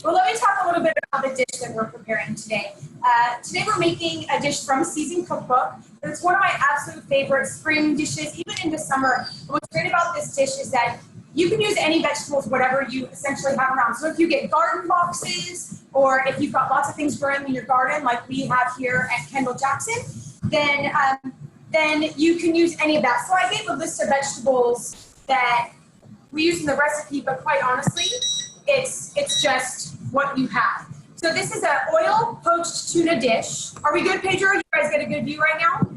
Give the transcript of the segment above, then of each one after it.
Well, let me talk a little bit about the dish that we're preparing today. Today we're making a dish from Seasoned Cookbook. It's one of my absolute favorite spring dishes, even into summer. But what's great about this dish is that you can use any vegetables, whatever you essentially have around. So if you get garden boxes, or if you've got lots of things growing in your garden, like we have here at Kendall-Jackson, then you can use any of that. So I gave a list of vegetables that we use in the recipe, but quite honestly, it's just what you have. So this is an oil poached tuna dish. Are we good, Pedro? You guys get a good view right now?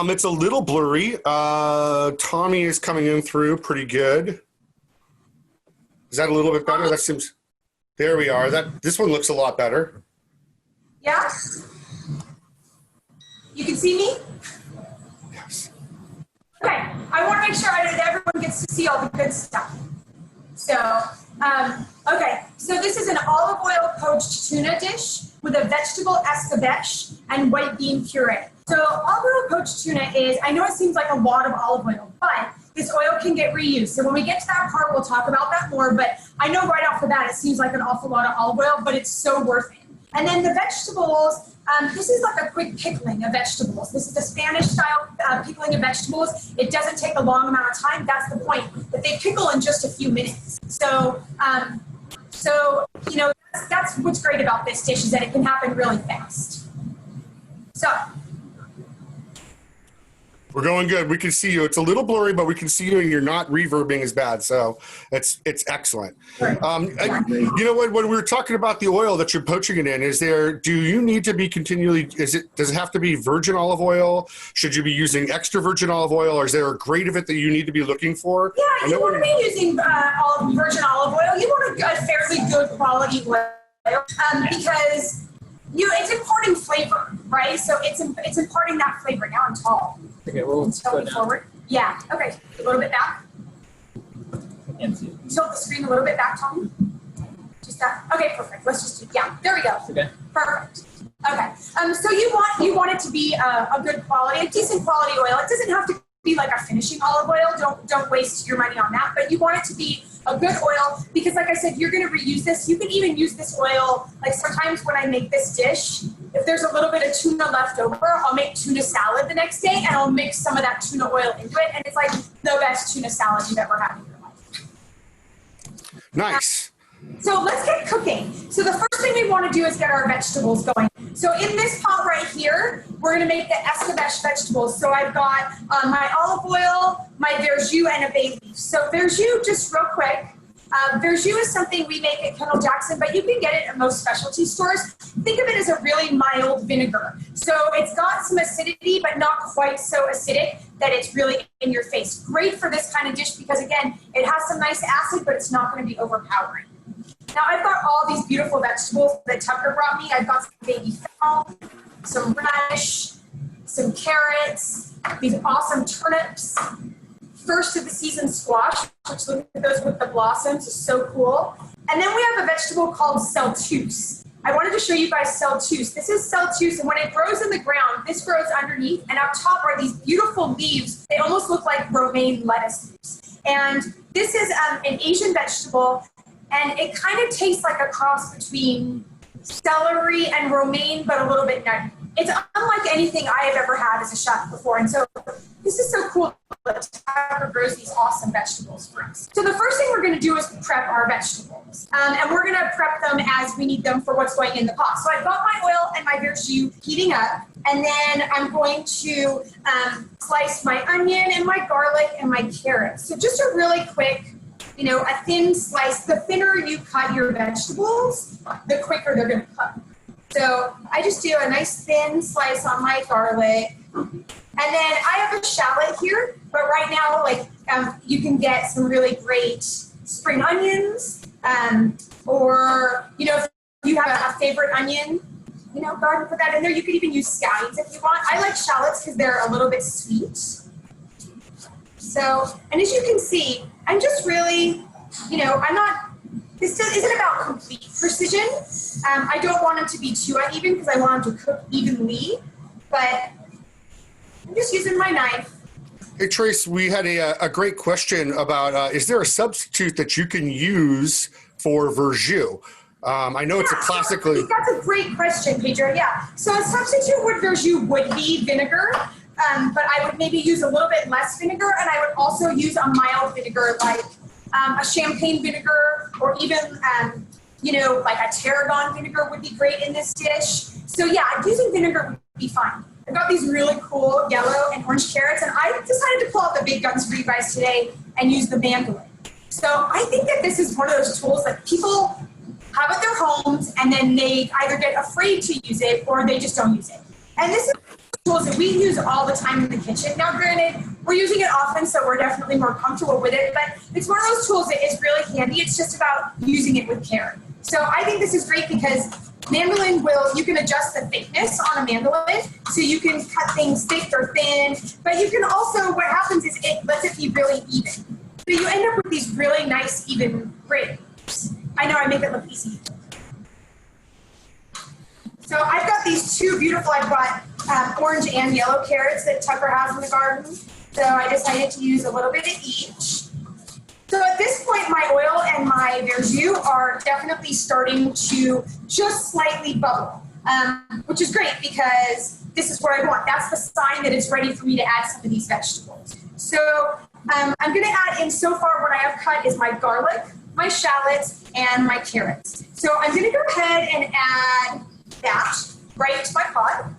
It's a little blurry. Tommy is coming in through pretty good. Is that a little bit better? That seems, there we are. This one looks a lot better. Yeah? You can see me? Yes. Okay, I want to make sure that everyone gets to see all the good stuff. So, okay, so this is an olive oil poached tuna dish with a vegetable escabeche and white bean puree. So olive oil poached tuna is, I know it seems like a lot of olive oil, but this oil can get reused. So when we get to that part, we'll talk about that more, but I know right off the bat it seems like an awful lot of olive oil, but it's so worth it. And then the vegetables, this is like a quick pickling of vegetables. This is the Spanish style pickling of vegetables. It doesn't take a long amount of time. That's the point, that they pickle in just a few minutes. So, you know, that's what's great about this dish, is that it can happen really fast. So. We're going good. We can see you. It's a little blurry, but we can see you, and you're not reverbing as bad. So it's excellent. Right. You know what? When we were talking about the oil that you're poaching it in, do you need to be continually? Does it have to be virgin olive oil? Should you be using extra virgin olive oil, or is there a grade of it that you need to be looking for? Yeah, you want to be using virgin olive oil. You want a fairly good quality oil because it's imparting flavor, right? So it's imparting that flavor. Now I'm tall. Okay, well, let's go down. Forward. Yeah, okay. A little bit back. Tilt the screen a little bit back, Tommy. Just that. Okay, perfect. Let's just do, yeah, there we go. Okay. Perfect. Okay. So you want it to be a good quality, a decent quality oil. It doesn't have to be like a finishing olive oil. Don't waste your money on that. But you want it to be a good oil because, like I said, you're going to reuse this. You can even use this oil. Like sometimes when I make this dish, if there's a little bit of tuna left over, I'll make tuna salad the next day, and I'll mix some of that tuna oil into it, and it's like the best tuna salad you've ever had in your life. Nice. So let's get cooking. So the first thing we want to do is get our vegetables going. So in this pot right here, we're going to make the escabeche vegetables. So I've got my olive oil, my verjus, and a bay leaf. So verjus, just real quick, verjus is something we make at Kendall-Jackson, but you can get it at most specialty stores. Think of it as a really mild vinegar. So it's got some acidity, but not quite so acidic that it's really in your face. Great for this kind of dish because, again, it has some nice acid, but it's not going to be overpowering. Now I've got all these beautiful vegetables that Tucker brought me. I've got some baby fennel, some radish, some carrots, these awesome turnips, first of the season squash, which look at those with the blossoms, is so cool. And then we have a vegetable called celtuce. I wanted to show you guys celtuce. This is celtuce, and when it grows in the ground, this grows underneath, and up top are these beautiful leaves. They almost look like romaine lettuce leaves. And this is an Asian vegetable, and it kind of tastes like a cross between celery and romaine, but a little bit nutty. It's unlike anything I have ever had as a chef before. And so this is so cool that Tucker grows these awesome vegetables for us. So the first thing we're going to do is prep our vegetables. And we're going to prep them as we need them for what's going in the pot. So I've got my oil and my verjus heating up. And then I'm going to slice my onion and my garlic and my carrots. So just a really quick, a thin slice. The thinner you cut your vegetables, the quicker they're going to cook. So I just do a nice thin slice on my garlic. And then I have a shallot here, but right now, you can get some really great spring onions, or, if you have a favorite onion, go ahead and put that in there. You could even use scallions if you want. I like shallots because they're a little bit sweet. So, and as you can see, I'm just really, this isn't about complete precision. I don't want them to be too uneven because I want them to cook evenly, but I'm just using my knife. Hey, Trace, we had a great question about, is there a substitute that you can use for verjus? I know it's a classically. That's a great question, Pedro. Yeah. So a substitute would verjus would be vinegar, but I would maybe use a little bit less vinegar, and I would also use a mild vinegar like a champagne vinegar, or even like a tarragon vinegar would be great in this dish. So yeah, using vinegar would be fine. I've got these really cool yellow and orange carrots, and I decided to pull out the big guns for you guys today and use the mandolin. So I think that this is one of those tools that people have at their homes, and then they either get afraid to use it or they just don't use it. And this is tools that we use all the time in the kitchen. Now, granted, we're using it often, so we're definitely more comfortable with it, but it's one of those tools that is really handy. It's just about using it with care. So I think this is great because mandolin you can adjust the thickness on a mandolin, so you can cut things thick or thin, but you can also, what happens is it lets it be really even. So you end up with these really nice, even grapes. I know I make it look easy. So I've got these two beautiful, I've got orange and yellow carrots that Tucker has in the garden. So I decided to use a little bit of each. So at this point, my oil and my verjus are definitely starting to just slightly bubble, which is great because this is what I want. That's the sign that it's ready for me to add some of these vegetables. So I'm going to add in, so far what I have cut is my garlic, my shallots, and my carrots. So I'm going to go ahead and add that right into my pot.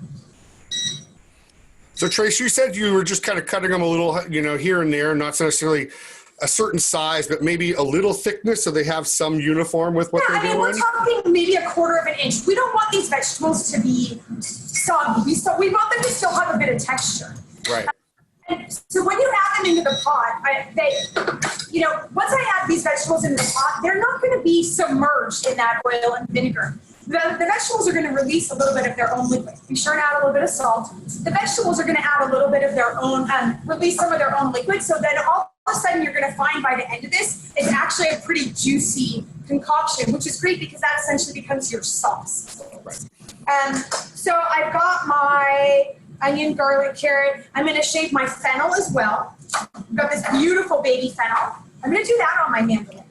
So Trace, you said you were just kind of cutting them a little, here and there, not necessarily a certain size, but maybe a little thickness so they have some uniform with what they're doing? We're talking maybe 1/4 of an inch. We don't want these vegetables to be soggy. We want them to still have a bit of texture. Right. And so when you add them into the pot, once I add these vegetables into the pot, they're not going to be submerged in that oil and vinegar. The vegetables are going to release a little bit of their own liquid. Be sure to add a little bit of salt. The vegetables are going to add a little bit of their own, release some of their own liquid. So then all of a sudden you're going to find by the end of this, it's actually a pretty juicy concoction, which is great because that essentially becomes your sauce. So I've got my onion, garlic, carrot. I'm going to shave my fennel as well. I've got this beautiful baby fennel. I'm going to do that on my mandolin.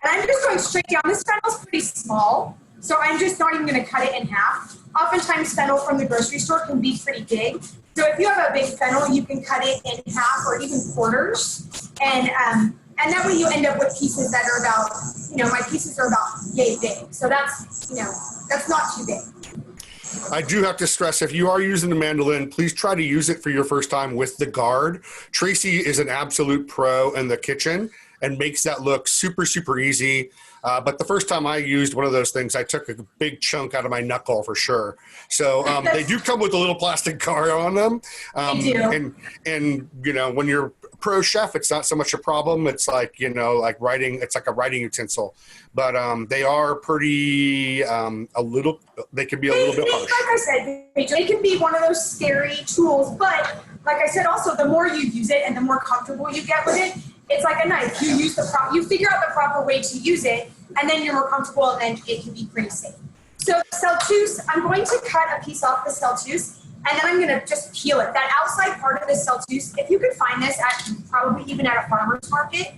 And I'm just going straight down. This fennel is pretty small, so I'm just not even going to cut it in half. Oftentimes, fennel from the grocery store can be pretty big. So if you have a big fennel, you can cut it in half or even quarters. And that way you end up with pieces that are about, my pieces are about yay big. So that's not too big. I do have to stress, if you are using the mandolin, please try to use it for your first time with the guard. Tracey is an absolute pro in the kitchen and makes that look super, super easy. But the first time I used one of those things, I took a big chunk out of my knuckle for sure. So they do come with a little plastic guard on them. They do. And when you're a pro chef, it's not so much a problem. It's like, like writing, it's like a writing utensil. But they are pretty, they can be a little bit harsh. Like I said, they can be one of those scary tools. But like I said, also, the more you use it and the more comfortable you get with it, it's like a knife. You figure out the proper way to use it, and then you're more comfortable, and then it can be pretty safe. So celtuce, I'm going to cut a piece off the celtuce, and then I'm going to just peel it. That outside part of the celtuce, if you can find this at probably even at a farmer's market,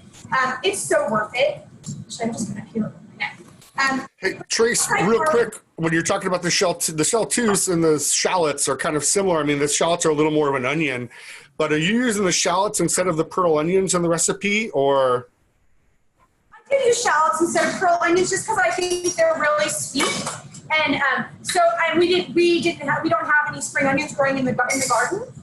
it's so worth it. So I'm just going to peel it with my neck. Hey, Trace, real quick, when you're talking about the celtuce and the shallots are kind of similar. I mean, the shallots are a little more of an onion. But are you using the shallots instead of the pearl onions in the recipe, or? I did use shallots instead of pearl onions just because I think they're really sweet. And we don't have any spring onions growing in the garden,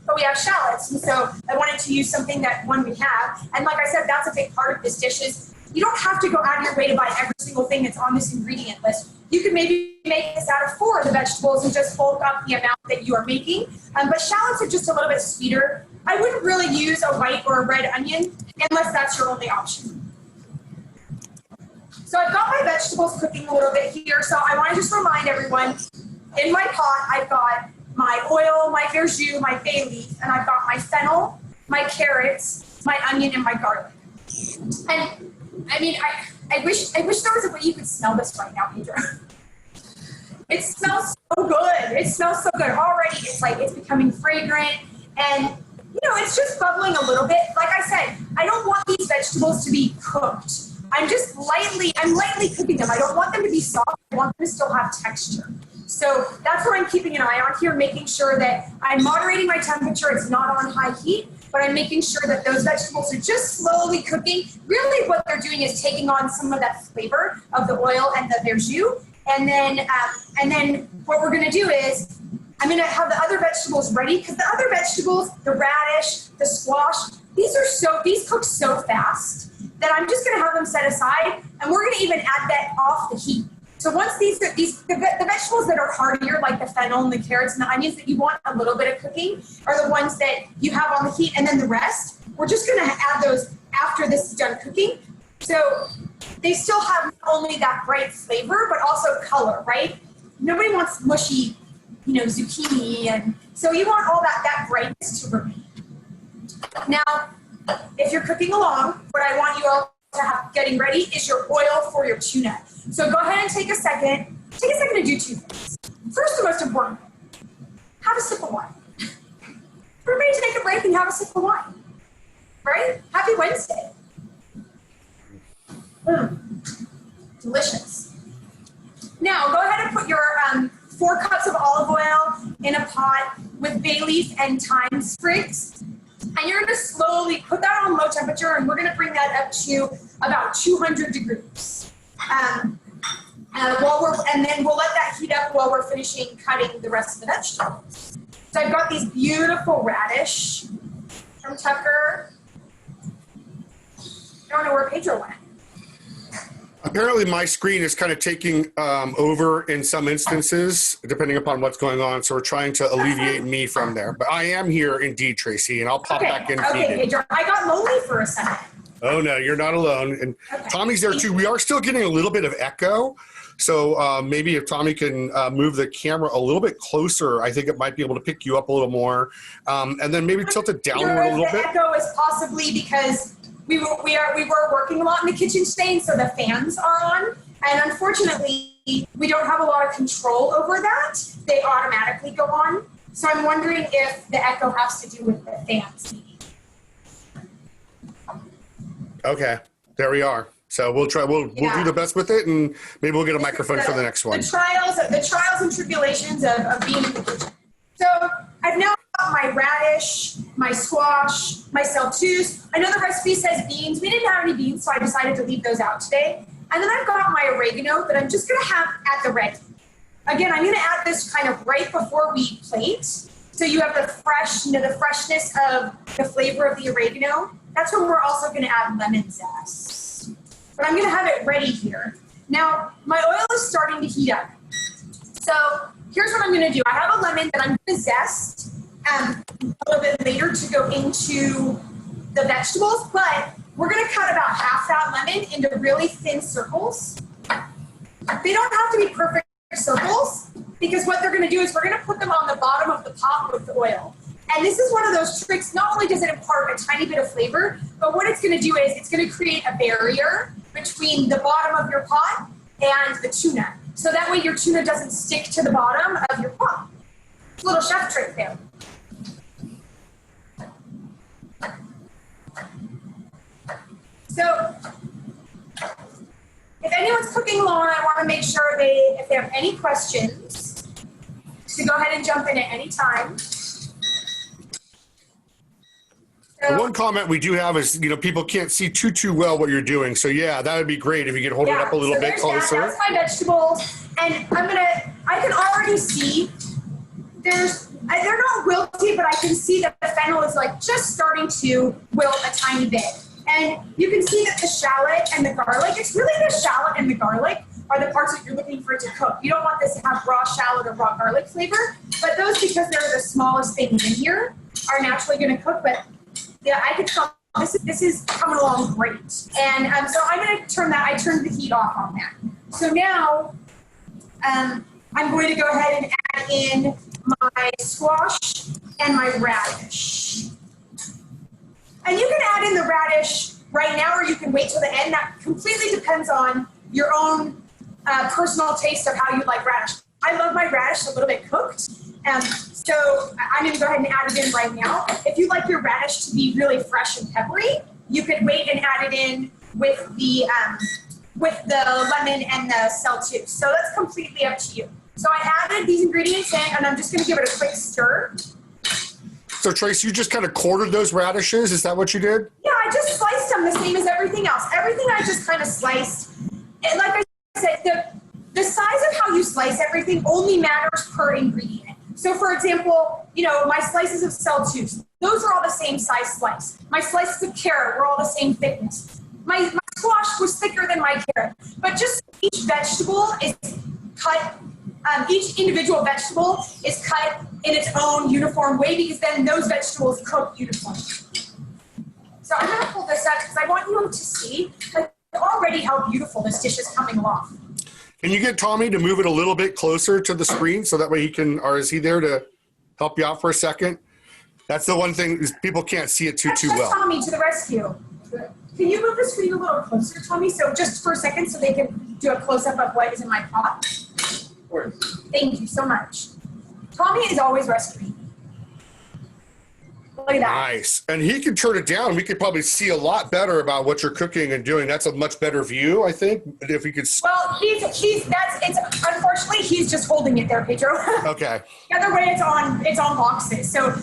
but we have shallots. And so I wanted to use something that we have. And like I said, that's a big part of this dish is you don't have to go out of your way to buy every single thing that's on this ingredient list. You could maybe make this out of 4 of the vegetables and just bulk up the amount that you are making. But shallots are just a little bit sweeter. I wouldn't really use a white or a red onion unless that's your only option. So I've got my vegetables cooking a little bit here. So I want to just remind everyone, in my pot, I've got my oil, my verjus, my bay leaf, and I've got my fennel, my carrots, my onion, and my garlic. And I mean, I wish there was a way you could smell this right now, Pedro. It smells so good. It smells so good already. It's becoming fragrant, and it's just bubbling a little bit. Like I said, I don't want these vegetables to be cooked. I'm lightly cooking them. I don't want them to be soft. I want them to still have texture. So that's what I'm keeping an eye on here, making sure that I'm moderating my temperature. It's not on high heat, but I'm making sure that those vegetables are just slowly cooking. Really what they're doing is taking on some of that flavor of the oil and the verjus. And then what we're gonna do is, I'm gonna have the other vegetables ready, because the other vegetables, the radish, the squash, these cook so fast that I'm just gonna have them set aside, and we're gonna even add that off the heat. So once the vegetables that are hardier, like the fennel and the carrots and the onions that you want a little bit of cooking, are the ones that you have on the heat, and then the rest, we're just gonna add those after this is done cooking. So they still have not only that bright flavor, but also color, right? Nobody wants mushy, zucchini, and so you want all that brightness to remain. Now, if you're cooking along, what I want you all to have getting ready is your oil for your tuna. So go ahead and take a second to do two things. First, the most important, have a sip of wine. Everybody take a break and have a sip of wine, right? Happy Wednesday. Delicious. Now, go ahead and put your 4 cups of olive oil in a pot with bay leaf and thyme sprigs. And you're going to slowly put that on low temperature, and we're going to bring that up to about 200 degrees. And then we'll let that heat up while we're finishing cutting the rest of the vegetables. So I've got these beautiful radish from Tucker. I don't know where Pedro went. Apparently my screen is kind of taking over in some instances, depending upon what's going on. So we're trying to alleviate me from there. But I am here indeed, Tracy, and I'll pop back in. Okay, Pedro. I got lonely for a second. Oh, no, you're not alone. And Tommy's there too. We are still getting a little bit of echo. So maybe if Tommy can move the camera a little bit closer, I think it might be able to pick you up a little more. And then maybe tilt it downward a little bit. The echo is possibly because we were working a lot in the kitchen today, so the fans are on. And unfortunately, we don't have a lot of control over that. They automatically go on. So I'm wondering if the echo has to do with the fans. Okay, there we are. So we'll try. We'll do the best with it, and maybe we'll get a microphone for the next one. The trials and tribulations of being in the kitchen. So I've now got my radish, my squash, my saltuse. I know the recipe says beans. We didn't have any beans, so I decided to leave those out today. And then I've got my oregano that I'm just going to have at the ready. Again, I'm going to add this kind of right before we plate, so you have the freshness of the flavor of the oregano. That's when we're also going to add lemon zest. But I'm going to have it ready here. Now, my oil is starting to heat up. So here's what I'm going to do. I have a lemon that I'm going to zest a little bit later to go into the vegetables, but we're going to cut about half that lemon into really thin circles. They don't have to be perfect circles, because what they're going to do is we're going to put them on the bottom of the pot with the oil. And this is one of those tricks. Not only does it impart a tiny bit of flavor, but what it's going to do is it's going to create a barrier between the bottom of your pot and the tuna. So that way your tuna doesn't stick to the bottom of your pot. It's a little chef trick there. So if anyone's cooking along, I want to make sure if they have any questions, to go ahead and jump in at any time. One comment we do have is, people can't see too well what you're doing. So yeah, that would be great if you could hold it up a little bit closer. That's my vegetables, and I can already see they're not wilty, but I can see that the fennel is just starting to wilt a tiny bit. And you can see that the shallot and the garlic, it's really the shallot and the garlic are the parts that you're looking for it to cook. You don't want this to have raw shallot or raw garlic flavor, but those, because they're the smallest things in here, are naturally going to cook. But yeah, I could tell this is coming along great. And so I'm going to I turned the heat off on that. So now I'm going to go ahead and add in my squash and my radish. And you can add in the radish right now, or you can wait till the end. That completely depends on your own personal taste of how you like radish. I love my radish a little bit cooked. So I'm going to go ahead and add it in right now. If you like your radish to be really fresh and peppery, you could wait and add it in with the lemon and the cell too. So that's completely up to you. So I added these ingredients in, and I'm just going to give it a quick stir. So Tracey, you just kind of quartered those radishes. Is that what you did? Yeah, I just sliced them the same as everything else. Everything I just kind of sliced. And like I said, the size of how you slice everything only matters per ingredient. So for example, my slices of cell tubes, those are all the same size slice. My slices of carrot were all the same thickness. My squash was thicker than my carrot. But just each vegetable is cut, each individual vegetable is cut in its own uniform way, because then those vegetables cook uniformly. So I'm gonna pull this up because I want you to see already how beautiful this dish is coming along. Can you get Tommy to move it a little bit closer to the screen so that way he can, or is he there to help you out for a second? That's the one thing, is people can't see it too well. Tommy to the rescue. Can you move the screen a little closer, Tommy? So just for a second so they can do a close-up of what is in my pot. Of course. Thank you so much. Tommy is always rescuing. Look at that. Nice. And he can turn it down. We could probably see a lot better about what you're cooking and doing. That's a much better view, I think. If we could. Well, unfortunately he's just holding it there, Pedro. Okay. The other way it's on boxes. So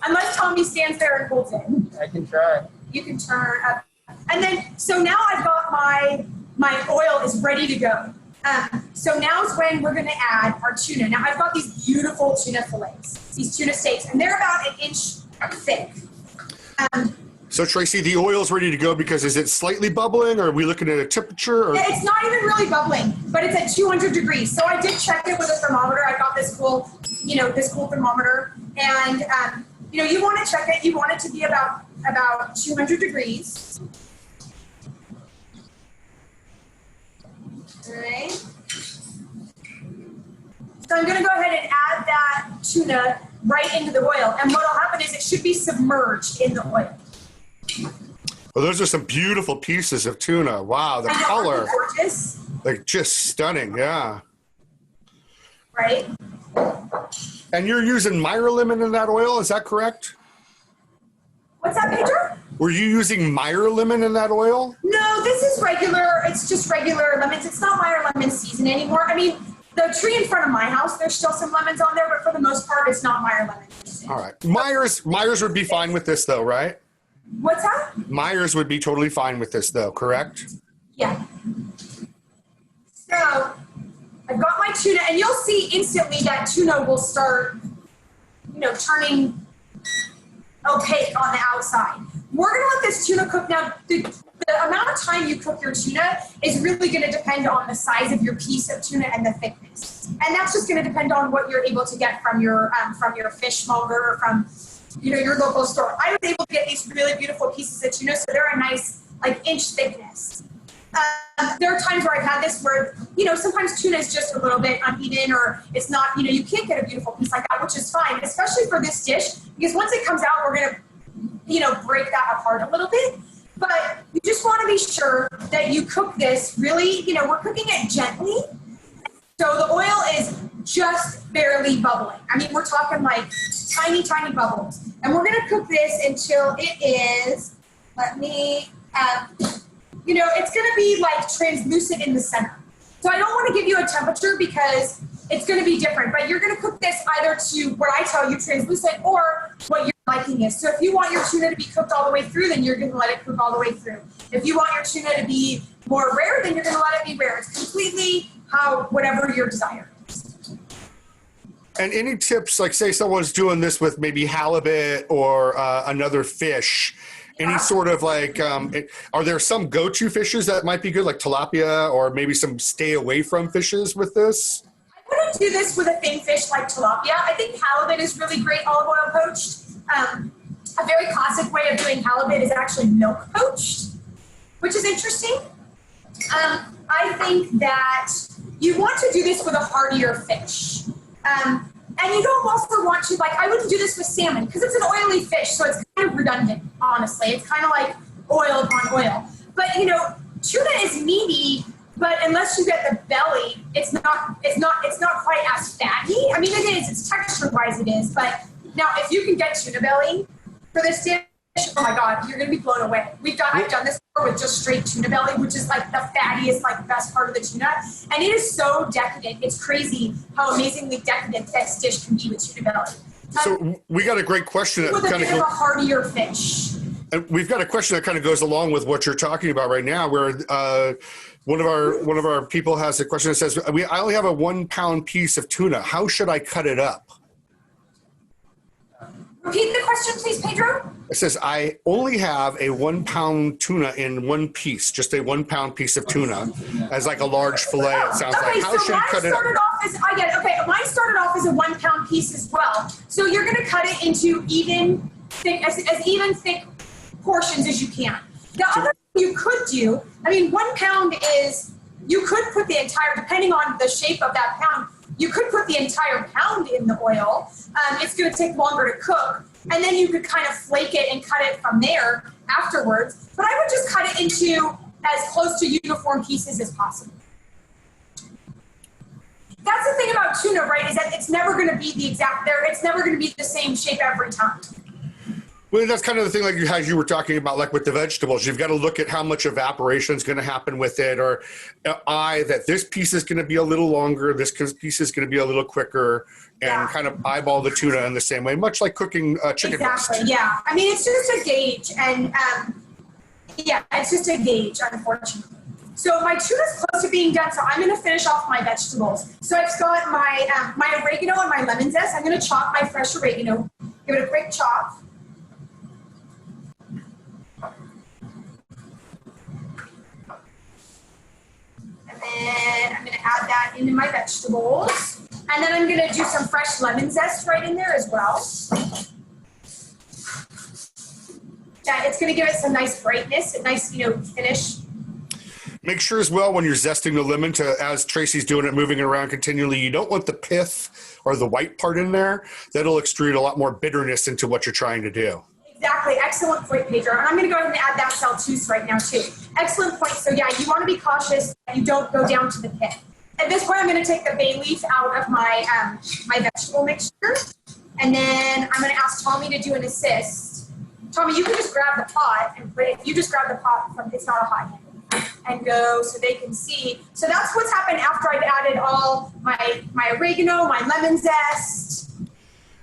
unless Tommy stands there and holds it. I can try. You can turn up. And then, so now I've got my oil is ready to go. So now is when we're going to add our tuna. Now I've got these beautiful tuna fillets, these tuna steaks, and they're about 1 inch thick. So Tracey, the oil's ready to go because is it slightly bubbling, or are we looking at a temperature? Or? Yeah, it's not even really bubbling, but it's at 200 degrees. So I did check it with a thermometer. I got this cool thermometer, and you want to check it. You want it to be about 200 degrees. All right. So I'm going to go ahead and add that tuna right into the oil. And what will happen is it should be submerged in the oil. Well, those are some beautiful pieces of tuna. Wow, the color. Gorgeous. Like just stunning, yeah. Right? And you're using Meyer lemon in that oil, is that correct? What's that, Pedro? Were you using Meyer lemon in that oil? No, this is regular. It's just regular lemons. It's not Meyer lemon season anymore. I mean, the tree in front of my house, there's still some lemons on there, but for the most part, it's not Meyer lemon season. All right. Myers would be fine with this, though, right? What's that? Myers would be totally fine with this, though, correct? Yeah. So I've got my tuna, and you'll see instantly that tuna will start, turning opaque on the outside. We're going to let this tuna cook. Now, the amount of time you cook your tuna is really going to depend on the size of your piece of tuna and the thickness. And that's just going to depend on what you're able to get from your fishmonger or from your local store. I was able to get these really beautiful pieces of tuna, so they're a nice inch thickness. There are times where I've had this where, sometimes tuna is just a little bit uneven, or it's not, you can't get a beautiful piece like that, which is fine, especially for this dish, because once it comes out, we're going to, break that apart a little bit. But you just want to be sure that you cook this really, we're cooking it gently. So the oil is just barely bubbling. I mean, we're talking like tiny, tiny bubbles. And we're going to cook this until it is, it's going to be like translucent in the center. So I don't want to give you a temperature because it's going to be different, but you're going to cook this either to what I tell you, translucent, or what your liking is. So if you want your tuna to be cooked all the way through, then you're going to let it cook all the way through. If you want your tuna to be more rare, then you're going to let it be rare. It's completely whatever your desire is. And any tips, like say someone's doing this with maybe halibut or another fish, any sort of are there some go-to fishes that might be good, like tilapia, or maybe some stay away from fishes with this? I wouldn't do this with a thin fish like tilapia. I think halibut is really great olive oil poached. A very classic way of doing halibut is actually milk poached, which is interesting. I think that you want to do this with a heartier fish. And you don't also want to, I wouldn't do this with salmon because it's an oily fish, so it's kind of redundant, honestly. It's kind of like oil on oil. But, tuna is meaty, but unless you get the belly, it's not quite as fatty. I mean, it is. It's texture-wise, it is. But now, if you can get tuna belly for this dish, oh my God, you're going to be blown away. I've done this with just straight tuna belly, which is like the fattiest, like best part of the tuna. And it is so decadent. It's crazy how amazingly decadent this dish can be with tuna belly. So we got a great question that with a kind bit of a heartier fish. And we've got a question that kind of goes along with what you're talking about right now, where one of our people has a question that says, I only have a 1 pound piece of tuna. How should I cut it up? Repeat the question, please, Pedro. It says, I only have a 1 pound tuna in one piece, just a 1 pound piece of tuna as like a large fillet. It sounds like. How should I cut it up? Mine started off as a 1 pound piece as well. So you're going to cut it into even thick, as even thick portions as you can. The other thing you could do, 1 pound is, you could put the entire, depending on the shape of that pound, you could put the entire pound in the oil. It's going to take longer to cook. And then you could kind of flake it and cut it from there afterwards. But I would just cut it into as close to uniform pieces as possible. That's the thing about tuna, right, is that it's never going to be it's never going to be the same shape every time. Well, that's kind of the thing, like as you were talking about, like with the vegetables, you've got to look at how much evaporation is going to happen with it, or that this piece is going to be a little longer, this piece is going to be a little quicker, and kind of eyeball the tuna in the same way, much like cooking chicken breast. Exactly, yeah. It's just a gauge, and it's just a gauge, unfortunately. So my tuna's close to being done, so I'm going to finish off my vegetables. So I've got my oregano and my lemon zest. I'm going to chop my fresh oregano, give it a quick chop. And I'm going to add that into my vegetables. And then I'm going to do some fresh lemon zest right in there as well. Yeah, it's going to give it some nice brightness, a nice, finish. Make sure as well when you're zesting the lemon as Tracey's doing it, moving it around continually, you don't want the pith or the white part in there. That'll extrude a lot more bitterness into what you're trying to do. Exactly. Excellent point, Pedro. And I'm going to go ahead and add that saltuse right now, too. Excellent point. So, yeah, you want to be cautious that you don't go down to the pit. At this point, I'm going to take the bay leaf out of my my vegetable mixture. And then I'm going to ask Tommy to do an assist. Tommy, you can just grab the pot and put it. You just grab the pot from, it's not a hot handle, and go so they can see. So that's what's happened after I've added all my oregano, my lemon zest.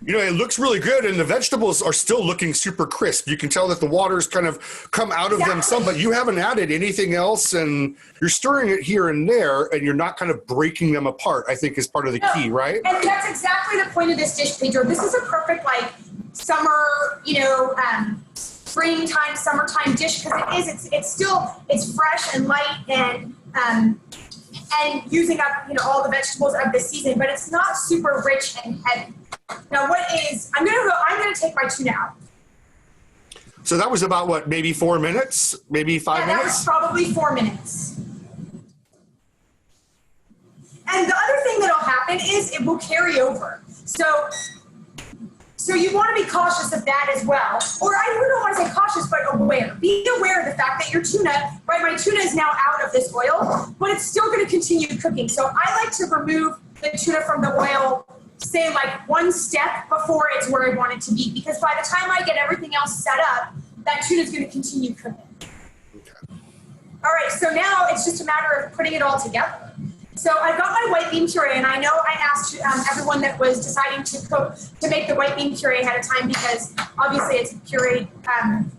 It looks really good, and the vegetables are still looking super crisp. You can tell that the water's kind of come out of them some, but you haven't added anything else, and you're stirring it here and there, and you're not kind of breaking them apart, I think is part of the key, right? And that's exactly the point of this dish, Pedro. This is a perfect, summer, springtime, summertime dish, because it's fresh and light and using up, all the vegetables of the season, but it's not super rich and heavy. Now, I'm going to take my tuna out. So that was about what, maybe 4 minutes, maybe 5 minutes? That was probably 4 minutes. And the other thing that'll happen is it will carry over. So you want to be cautious of that as well. Or I don't want to say cautious, but aware. Be aware of the fact that your tuna, right, my tuna is now out of this oil, but it's still going to continue cooking. So I like to remove the tuna from the oil, say one step before it's where I want it to be, because by the time I get everything else set up, that tuna is going to continue cooking. Okay. All right, so now it's just a matter of putting it all together. So I've got my white bean puree, and I know I asked everyone that was deciding to cook to make the white bean puree ahead of time, because obviously it's pureed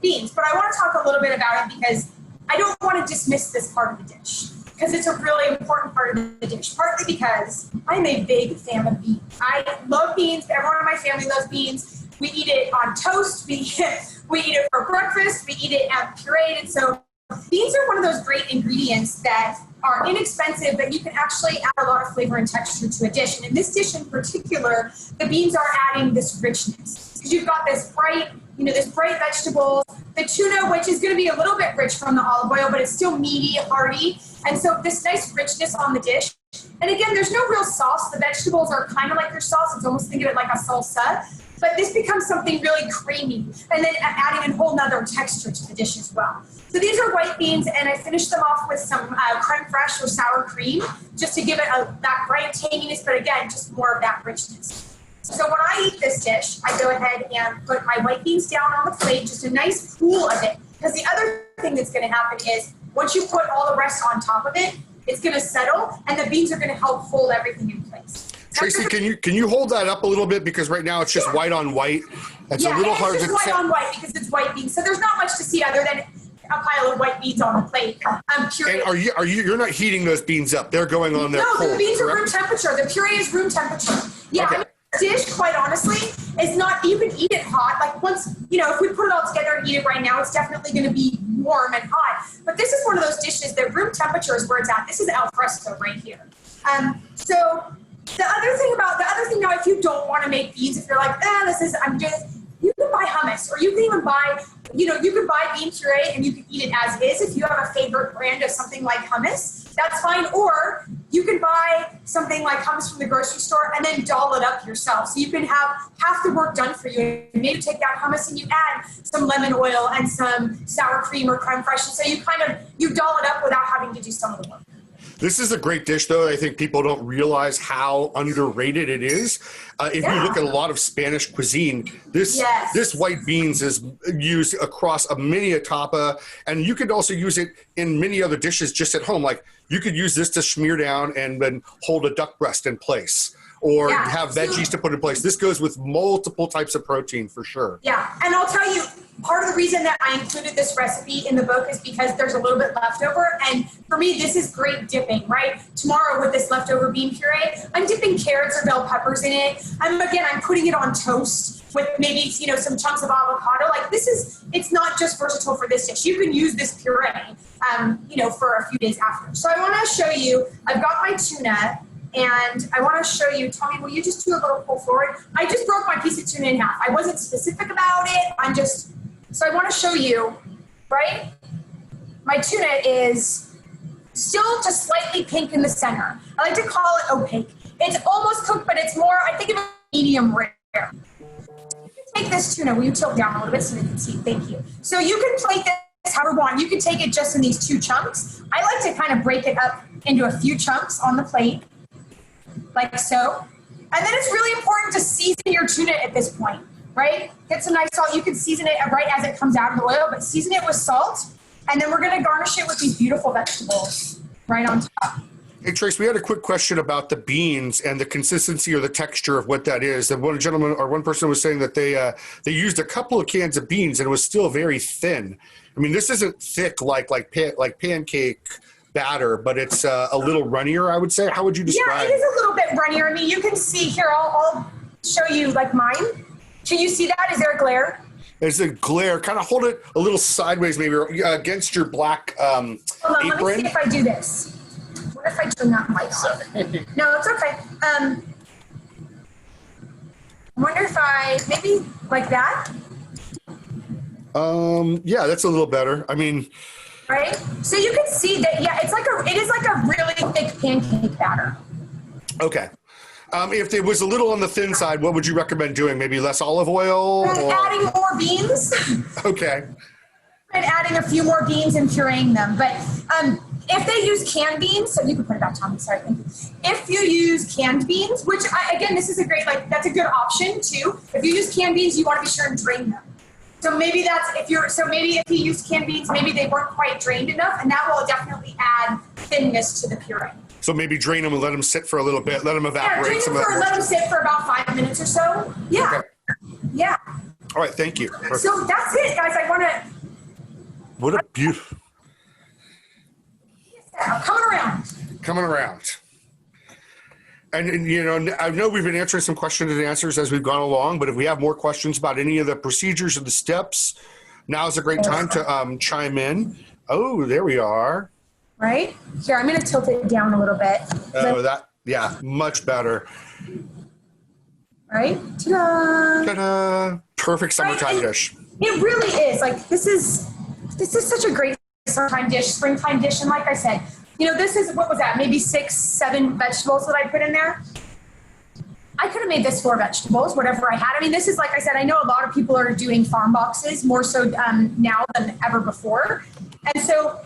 beans. But I want to talk a little bit about it because I don't want to dismiss this part of the dish, because it's a really important part of the dish, partly because I'm a big fan of beans. I love beans. Everyone in my family loves beans. We eat it on toast. We eat it for breakfast. We eat it pureed. And so beans are one of those great ingredients that are inexpensive, but you can actually add a lot of flavor and texture to a dish. And in this dish in particular, the beans are adding this richness, because you've got this bright vegetable, the tuna, which is going to be a little bit rich from the olive oil, but it's still meaty, hearty. And so this nice richness on the dish. And again, there's no real sauce. The vegetables are kind of like your sauce. It's almost, think of it like a salsa. But this becomes something really creamy, and then adding a whole nother texture to the dish as well. So these are white beans, and I finished them off with some creme fraiche or sour cream, just to give it that bright tanginess, but again, just more of that richness. So when I eat this dish, I go ahead and put my white beans down on the plate, just a nice pool of it. Because the other thing that's going to happen is once you put all the rest on top of it, it's going to settle, and the beans are going to help hold everything in place. Tracey, can you hold that up a little bit, because right now it's just white on white. It's a little hard to. It's just white on white because it's white beans. So there's not much to see other than a pile of white beans on the plate. Puree. And you're not heating those beans up? They're going on there cold. No, the beans correct? are room temperature. The puree is room temperature. Yeah. Okay. I mean, dish, quite honestly, is not, you can eat it hot. Like once, if we put it all together and eat it right now, it's definitely going to be warm and hot. But this is one of those dishes that room temperature is where it's at. This is al fresco right here. So the other thing now, if you don't want to make beans, if you're like, I'm doing this, you can buy hummus, or you can even buy, you can buy bean puree and you can eat it as is. If you have a favorite brand of something like hummus, that's fine. Or you can buy something like hummus from the grocery store and then doll it up yourself. So you can have half the work done for you. Maybe take that hummus and you add some lemon oil and some sour cream or creme fraiche. So you doll it up without having to do some of the work. This is a great dish, though. I think people don't realize how underrated it is. If you look at a lot of Spanish cuisine, this white beans is used across many a tapa, and you could also use it in many other dishes just at home. Like you could use this to smear down and then hold a duck breast in place, or have veggies to put in place. This goes with multiple types of protein for sure. Yeah, and I'll tell you, part of the reason that I included this recipe in the book is because there's a little bit left over. And for me, this is great dipping, right? Tomorrow with this leftover bean puree, I'm dipping carrots or bell peppers in it. I'm putting it on toast with maybe, some chunks of avocado. Like it's not just versatile for this dish. You can use this puree, for a few days after. So I want to show you, I've got my tuna. And I want to show you, Tommy, will you just do a little pull forward? I just broke my piece of tuna in half. I wasn't specific about it. So I want to show you, right? My tuna is still just slightly pink in the center. I like to call it opaque. It's almost cooked, but it's more, I think of it medium rare. You can take this tuna, will you tilt down a little bit so they can see? Thank you. So you can plate this however you want. You can take it just in these 2 chunks. I like to kind of break it up into a few chunks on the plate, like so. And then it's really important to season your tuna at this point, right? Get some nice salt. You can season it right as it comes out of the oil, but season it with salt. And then we're going to garnish it with these beautiful vegetables right on top. Hey, Trace, we had a quick question about the beans and the consistency or the texture of what that is. And one person was saying that they used a couple of cans of beans and it was still very thin. I mean, this isn't thick like pancake batter, but it's a little runnier, I would say. How would you describe it? Yeah, it is a little bit runnier. I mean, you can see here, I'll show you like mine. Can you see that? Is there a glare? There's a glare. Kind of hold it a little sideways, maybe against your black apron. Hold on, let me see if I do this. What if I turn that light on? No, it's okay. I wonder if I, maybe like that? Yeah, that's a little better. I mean, right? So you can see that, it is like a really thick pancake batter. Okay. If it was a little on the thin side, what would you recommend doing? Maybe less olive oil? Or adding more beans. Okay. And adding a few more beans and pureeing them. But if they use canned beans, so you can put it back, Tommy, sorry. If you use canned beans, which, again, this is a great, that's a good option too. If you use canned beans, you want to be sure and drain them. So maybe if you used canned beans, maybe they weren't quite drained enough, and that will definitely add thinness to the puree. So maybe drain them and let them sit for a little bit, let them evaporate. Yeah, let them sit for about 5 minutes or so. Yeah. Okay. Yeah. All right, thank you. Perfect. So that's it, guys. I want to... What a beautiful... Coming around. And, I know we've been answering some questions and answers as we've gone along, but if we have more questions about any of the procedures or the steps, now is a great time to chime in. Oh, there we are. Right? Here, I'm going to tilt it down a little bit. Oh, much better. Right? Ta-da! Ta-da! Perfect summertime dish. It really is. This is such a great summertime dish, springtime dish. And like I said, this is, what was that? Maybe 6, 7 vegetables that I put in there. I could have made this 4 vegetables, whatever I had. I mean, this is, like I said, I know a lot of people are doing farm boxes more so now than ever before. And so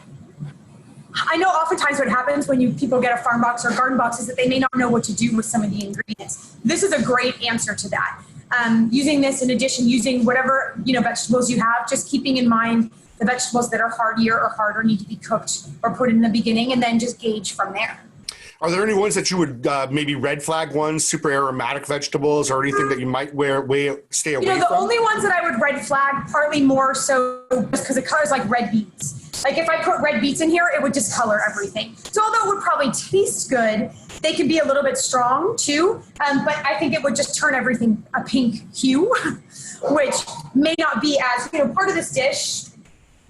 I know oftentimes what happens when people get a farm box or garden box is that they may not know what to do with some of the ingredients. This is a great answer to that. Using this in addition, using whatever, vegetables you have, just keeping in mind the vegetables that are hardier or harder need to be cooked or put in the beginning, and then just gauge from there. Are there any ones that you would maybe red flag ones, super aromatic vegetables, or anything that you might stay away from? The only ones that I would red flag, partly more so because it colors like red beets. Like if I put red beets in here, it would just color everything. So although it would probably taste good, they can be a little bit strong too. But I think it would just turn everything a pink hue, which may not be as, part of this dish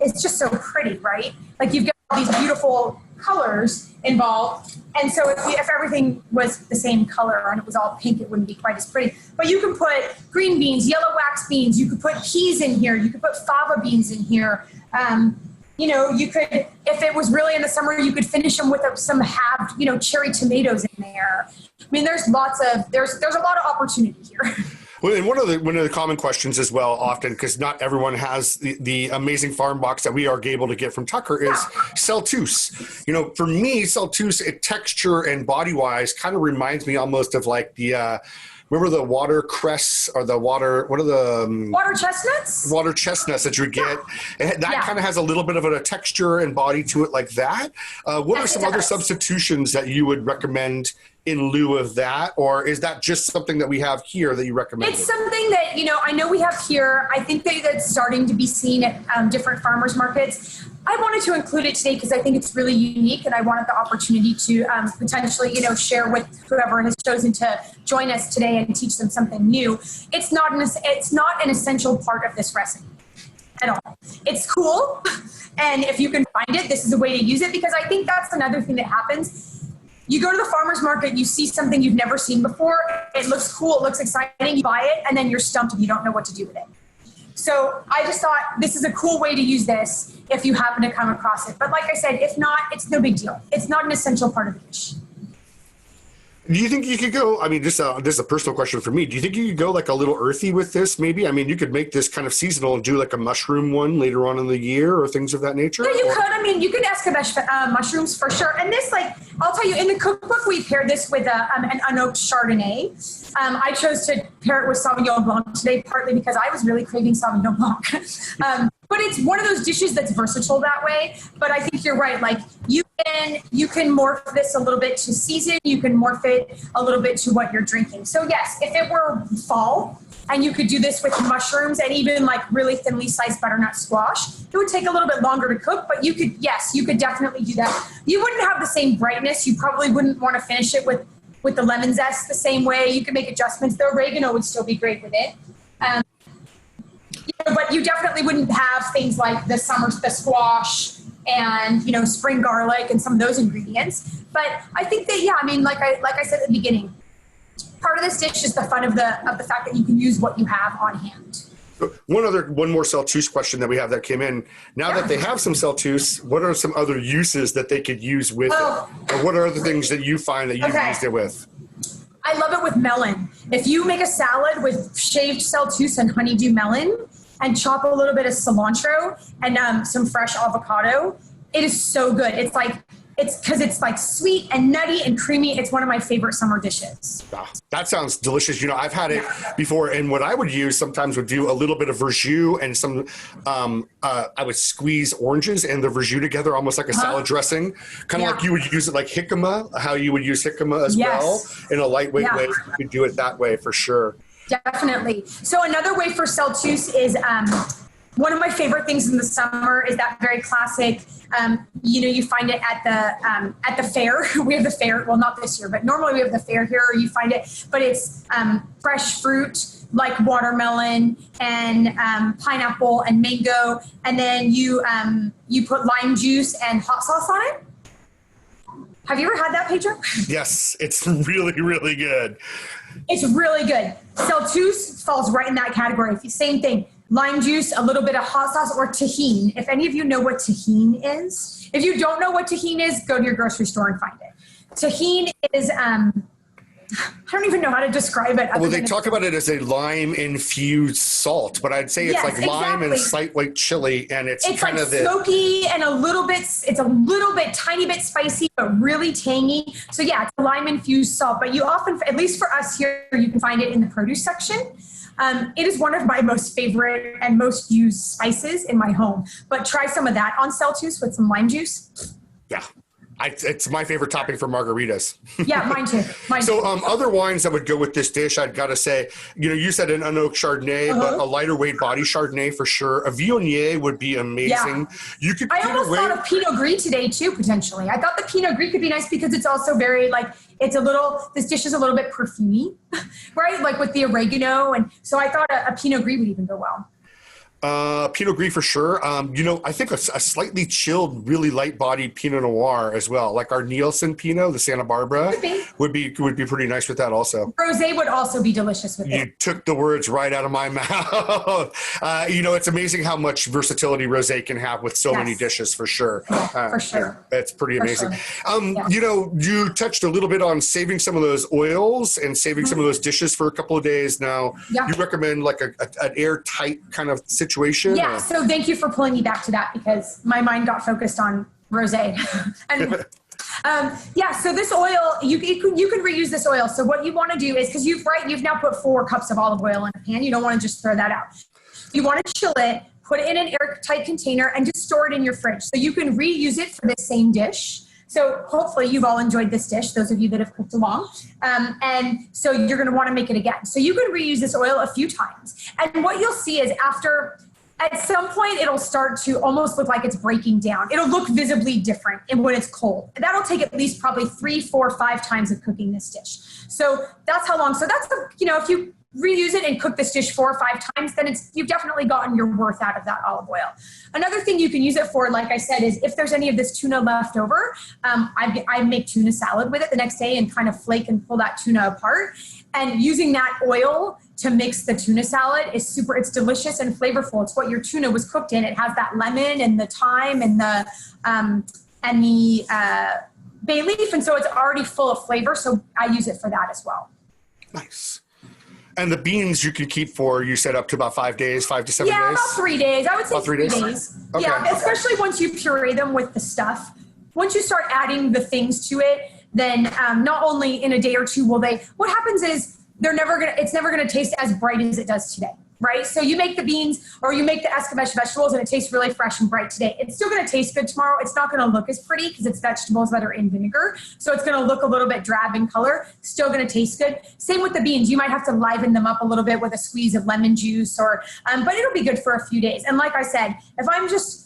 is just so pretty, right? Like you've got all these beautiful colors involved. And so if everything was the same color and it was all pink, it wouldn't be quite as pretty. But you can put green beans, yellow wax beans, you could put peas in here, you could put fava beans in here. You could, if it was really in the summer, you could finish them with some halved, cherry tomatoes in there. I mean, there's a lot of opportunity here. Well, and one of the common questions as well, often, because not everyone has the amazing farm box that we are able to get from Tucker, is Celtuce. For me, Celtuce, texture and body wise, kind of reminds me almost of like the. Remember the watercress or water chestnuts? Water chestnuts that you would get. That kind of has a little bit of a texture and body to it like that. What are some other substitutions that you would recommend in lieu of that? Or is that just something that we have here that you recommend? It's something that, I know we have here. I think that's starting to be seen at different farmers markets. I wanted to include it today because I think it's really unique, and I wanted the opportunity to potentially, share with whoever has chosen to join us today and teach them something new. It's not an essential part of this recipe at all. It's cool, and if you can find it, this is a way to use it, because I think that's another thing that happens. You go to the farmer's market, you see something you've never seen before, it looks cool, it looks exciting, you buy it, and then you're stumped and you don't know what to do with it. So I just thought this is a cool way to use this if you happen to come across it. But like I said, if not, it's no big deal. It's not an essential part of the dish. Do you think you could go, this is a personal question for me. Do you think you could go like a little earthy with this maybe? You could make this kind of seasonal and do like a mushroom one later on in the year or things of that nature? Yeah, you could. You could escabeche mushrooms for sure. And this, I'll tell you, in the cookbook, we paired this with an unoaked Chardonnay. I chose to pair it with Sauvignon Blanc today, partly because I was really craving Sauvignon Blanc. But it's one of those dishes that's versatile that way. But I think you're right. You can morph this a little bit to season. You can morph it a little bit to what you're drinking. So yes, if it were fall and you could do this with mushrooms and even really thinly sliced butternut squash, it would take a little bit longer to cook. But you could definitely do that. You wouldn't have the same brightness. You probably wouldn't want to finish it with the lemon zest the same way. You could make adjustments. The oregano would still be great with it. But you definitely wouldn't have things like the squash and spring garlic and some of those ingredients. But I think that like I said at the beginning, part of this dish is the fun of the fact that you can use what you have on hand. One more Celtuce question that we have that came in. Now that they have some Celtuce, what are some other uses that they could use with it? Or what are other things that you find that you've used it with? I love it with melon. If you make a salad with shaved Celtuce and honeydew melon and chop a little bit of cilantro and some fresh avocado, it is so good. It's because it's sweet and nutty and creamy. It's one of my favorite summer dishes. That sounds delicious. I've had it before, and what I would use sometimes would do a little bit of verjus and some, I would squeeze oranges and the verjus together, almost like a salad dressing, kind of like you would use it like jicama, how you would use jicama as well, in a lightweight way. You could do it that way for sure. Definitely. So another way for Celtuce is one of my favorite things in the summer is that very classic. You find it at the fair. We have the fair. Well, not this year, but normally we have the fair here. You find it, but it's fresh fruit like watermelon and pineapple and mango, and then you put lime juice and hot sauce on it. Have you ever had that, Pedro? Yes, it's really, really good. It's really good. Celtuce falls right in that category. Same thing. Lime juice, a little bit of hot sauce, or tahini. If any of you know what tahini is, if you don't know what tahini is, go to your grocery store and find it. Tahini is, I don't even know how to describe it. Well, they talk about it as a lime-infused salt, but I'd say it's lime and slight white chili, and it's kind of smoky and it's a little bit, tiny bit spicy, but really tangy. So yeah, it's a lime-infused salt, but you often, at least for us here, you can find it in the produce section. It is one of my most favorite and most used spices in my home. But try some of that on Celsius with some lime juice. Yeah. It's my favorite topping for margaritas. Yeah, mine too. So other wines that would go with this dish, I've got to say, you said an unoaked Chardonnay, but a lighter weight body Chardonnay for sure. A Viognier would be amazing. Yeah. I almost thought of Pinot Gris today too, potentially. I thought the Pinot Gris could be nice because it's also very this dish is a little bit perfumey, right? Like with the oregano. And so I thought a Pinot Gris would even go well. Pinot Gris for sure. I think a slightly chilled, really light-bodied Pinot Noir as well, like our Nielsen Pinot, the Santa Barbara, would be pretty nice with that also. Rosé would also be delicious with it. You took the words right out of my mouth. It's amazing how much versatility rosé can have with so many dishes for sure. For sure. That's pretty amazing. Sure. You touched a little bit on saving some of those oils and saving some of those dishes for a couple of days. Now, you recommend like an airtight kind of situation? Yeah, so thank you for pulling me back to that because my mind got focused on rosé. And so this oil, you can reuse this oil. So what you want to do is, because you've now put 4 cups of olive oil in a pan. You don't want to just throw that out. You want to chill it, put it in an airtight container, and just store it in your fridge. So you can reuse it for the same dish. So hopefully you've all enjoyed this dish, those of you that have cooked along. And so you're going to want to make it again. So you can reuse this oil a few times. And what you'll see is at some point, it'll start to almost look like it's breaking down. It'll look visibly different when it's cold. That'll take at least probably 3, 4, 5 times of cooking this dish. So that's how long. So that's if you reuse it and cook this dish 4 or 5 times, then you've definitely gotten your worth out of that olive oil. Another thing you can use it for, like I said, is if there's any of this tuna left over, I make tuna salad with it the next day and kind of flake and pull that tuna apart. And using that oil to mix the tuna salad it's delicious and flavorful. It's what your tuna was cooked in. It has that lemon and the thyme and the bay leaf. And so it's already full of flavor. So I use it for that as well. Nice. And the beans you can keep for, you said up to about 5 days, 5 to 7 days? Yeah, about 3 days. I would say about 3 days. Okay. Yeah, especially once you puree them with the stuff. Once you start adding the things to it, then not only in a day or two what happens is it's never gonna taste as bright as it does today, right? So you make the beans or you make the escabeche vegetables and it tastes really fresh and bright today. It's still gonna taste good tomorrow. It's not gonna look as pretty because it's vegetables that are in vinegar. So it's gonna look a little bit drab in color, still gonna taste good. Same with the beans. You might have to liven them up a little bit with a squeeze of lemon juice but it'll be good for a few days. And like I said,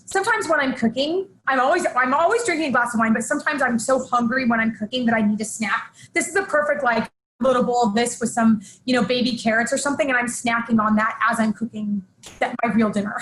sometimes when I'm cooking, I'm always drinking a glass of wine, but sometimes I'm so hungry when I'm cooking that I need a snack. This is a perfect little bowl of this with some, baby carrots or something, and I'm snacking on that as I'm cooking my real dinner.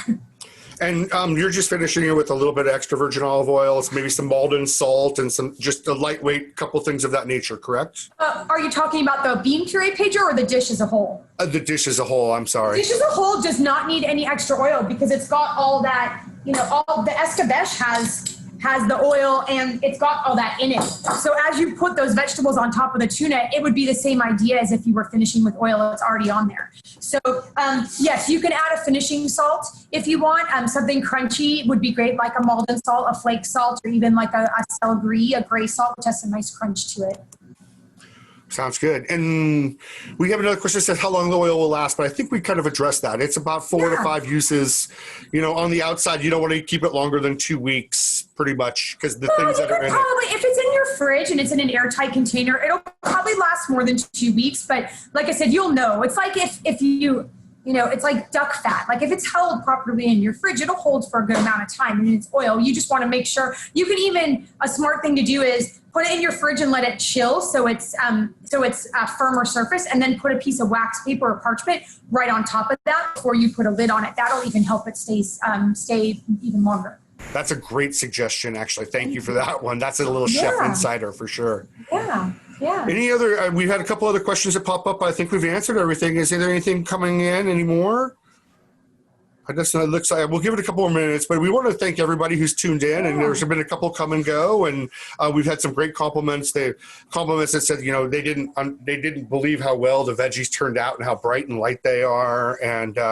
And you're just finishing it with a little bit of extra virgin olive oil, maybe some Maldon salt, and just a lightweight couple things of that nature, correct? Are you talking about the bean puree, Pedro, or the dish as a whole? The dish as a whole, I'm sorry. The dish as a whole does not need any extra oil because it's got all that, all the escabeche has the oil and it's got all that in it. So as you put those vegetables on top of the tuna, it would be the same idea as if you were finishing with oil that's already on there. So yes, you can add a finishing salt if you want. Something crunchy would be great, like a Maldon salt, a flake salt, or even like a sel gris, a gray salt, which has some nice crunch to it. Sounds good. And we have another question that says how long the oil will last, but I think we kind of addressed that. It's about 4 to 5 uses. On the outside, you don't want to keep it longer than 2 weeks, pretty much, because the things that are in it. If it's in your fridge and it's in an airtight container, it'll probably last more than 2 weeks. But like I said, you'll know. It's like if you it's like duck fat. Like if it's held properly in your fridge, it'll hold for a good amount of time. And it's oil. You just want to make sure. A smart thing to do is put it in your fridge and let it chill so it's a firmer surface, and then put a piece of wax paper or parchment right on top of that before you put a lid on it. That'll even help it stay even longer. That's a great suggestion, actually. Thank you for that one. That's a little chef insider for sure. Yeah. Yeah. Any other, we've had a couple other questions that pop up. I think we've answered everything. Is there anything coming in anymore? I guess it looks like we'll give it a couple more minutes, but we want to thank everybody who's tuned in, and there's been a couple come and go, and we've had some great compliments. Compliments that said, they didn't believe how well the veggies turned out and how bright and light they are. And I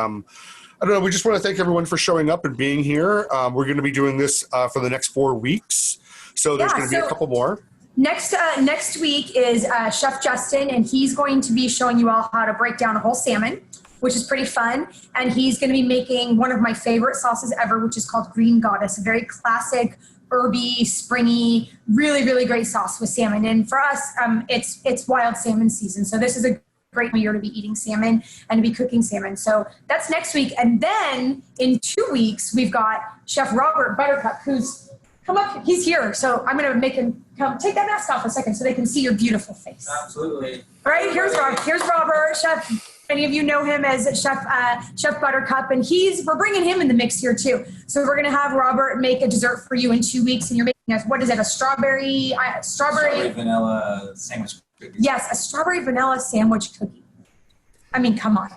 don't know. We just want to thank everyone for showing up and being here. We're going to be doing this for the next 4 weeks, so there's going to be a couple more. Next week is Chef Justin, and he's going to be showing you all how to break down a whole salmon. which is pretty fun. And he's going to be making one of my favorite sauces ever, which is called Green Goddess, a very classic, herby, springy, really, really great sauce with salmon. And for us, it's wild salmon season. So this is a great year to be eating salmon and to be cooking salmon. So that's next week. And then in 2 weeks, we've got Chef Robert Buttercup, who's come up. He's here. So I'm going to make him come. Take that mask off a second so they can see your beautiful face. Absolutely. All right, here's Robert, Chef. Many of you know him as Chef Buttercup, and we're bringing him in the mix here too. So we're going to have Robert make a dessert for you in 2 weeks, and you're making what is it? A strawberry vanilla sandwich cookie. Yes, a strawberry vanilla sandwich cookie. I mean, come on.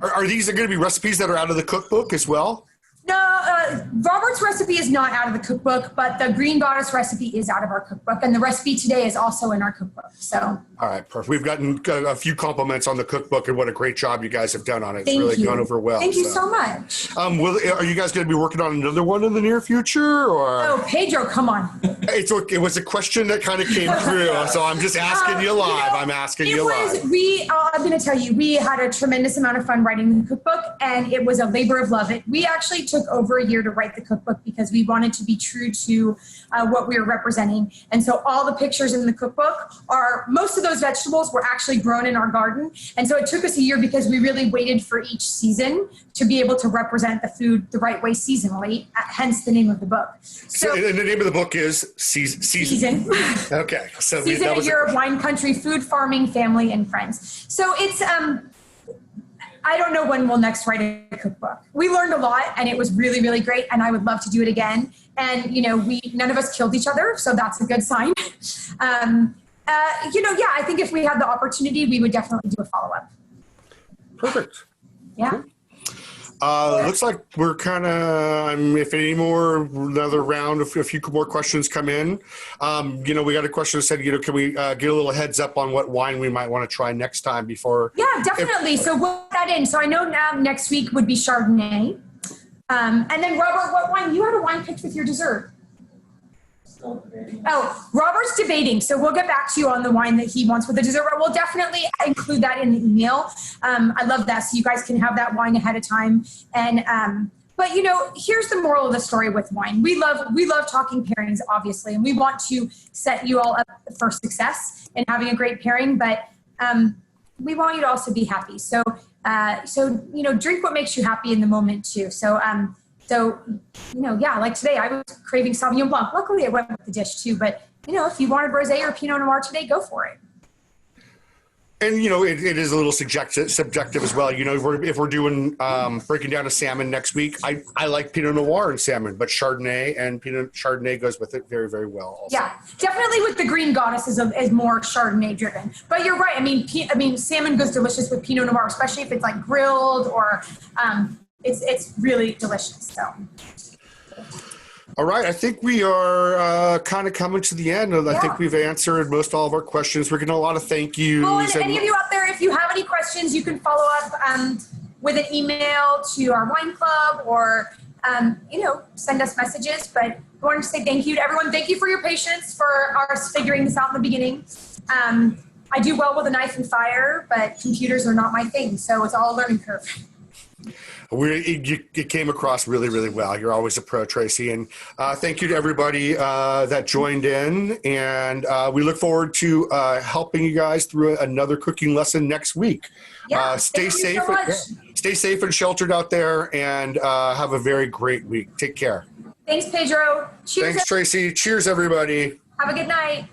Are these going to be recipes that are out of the cookbook as well? No, Robert's recipe is not out of the cookbook, but the Green Goddess recipe is out of our cookbook, and the recipe today is also in our cookbook. So, all right, perfect. We've gotten a few compliments on the cookbook and what a great job you guys have done on it. It's really gone over well. Thank you so much. Are you guys going to be working on another one in the near future, or? Oh, Pedro, come on. It was a question that kind of came through, so I'm just asking you live. I'm asking you live. I'm going to tell you, we had a tremendous amount of fun writing the cookbook, and it was a labor of love. We actually took over a year to write the cookbook because we wanted to be true to what we were representing. And so all the pictures in the cookbook most of those vegetables were actually grown in our garden. And so it took us a year because we really waited for each season to be able to represent the food the right way seasonally, hence the name of the book. So and the name of the book is Season. Okay. So Season a Year of Wine Country, Food, Farming, Family, and Friends. So it's, I don't know when we'll next write a cookbook. We learned a lot, and it was really, really great, and I would love to do it again. And, none of us killed each other, so that's a good sign. I think if we had the opportunity, we would definitely do a follow-up. Perfect. Yeah. Looks like we're kind of, if another round, a few more questions come in. We got a question that said, can we get a little heads up on what wine we might want to try next time before? Yeah, definitely. So we'll put that in. So I know now next week would be Chardonnay. And then Robert, what wine? You had a wine picked with your dessert. Still debating. Oh, Robert's debating. So we'll get back to you on the wine that he wants with the dessert. But we'll definitely include that in the email. I love that. So you guys can have that wine ahead of time. And but here's the moral of the story with wine. We love talking pairings, obviously, and we want to set you all up for success in having a great pairing. But we want you to also be happy. So drink what makes you happy in the moment too. Like today I was craving Sauvignon Blanc. Luckily, I went with the dish too. But if you wanted rosé or Pinot Noir today, go for it. And it is a little subjective as well. If we're doing breaking down a salmon next week, I like Pinot Noir and salmon, but Chardonnay goes with it very, very well. Also. Yeah, definitely with the Green Goddess is more Chardonnay driven. But you're right. I mean, salmon goes delicious with Pinot Noir, especially if it's like grilled or it's really delicious. So. All right, I think we are kind of coming to the end. I think we've answered most all of our questions. We're getting a lot of thank yous. Oh, and any of you out there, if you have any questions, you can follow up with an email to our wine club or, send us messages. But I wanted to say thank you to everyone. Thank you for your patience for us figuring this out in the beginning. I do well with a knife and fire, but computers are not my thing, so it's all a learning curve. It came across really, really well. You're always a pro, Tracey. And thank you to everybody that joined in. And we look forward to helping you guys through another cooking lesson next week. Yeah, stay safe. Stay safe and sheltered out there, and have a very great week. Take care. Thanks, Pedro. Cheers. Thanks, Tracey. Cheers, everybody. Have a good night.